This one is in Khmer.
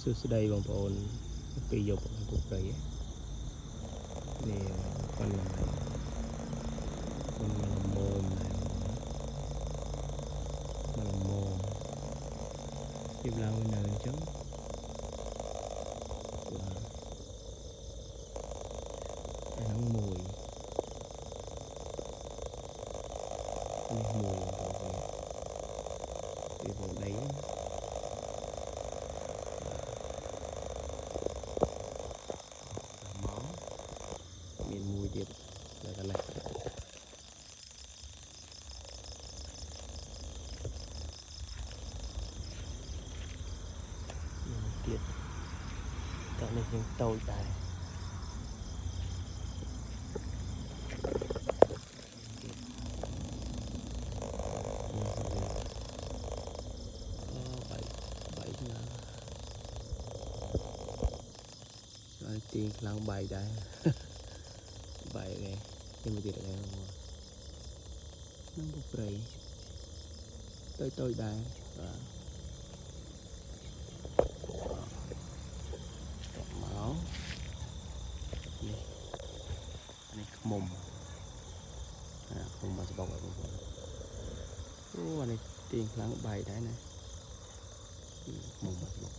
សួស្តីបងប្អូនពីយប់ពុកព្រៃនេះប៉ុណ្ណឹងមិនមមមិនមមជិះឡើងនៅអញ្ចឹងបាទអាហ្នឹងមួយនេះមួយពីវងដីមានមួយទៀតតែកន្លែងទៀតតែនេះយើងតូចដែរបាយណាហើយទីខ្លាំងបាយដែរបាយនេះខ្ញុំមកទៀតដែរនឹងពុកព្រៃតូចដែរបាទមកនេះខ្មុំខ្មុំមកស្បុកបងប្អូនអូអានេះទីខ្លាំងបាយដែរណាខ្មុំមកស្បុក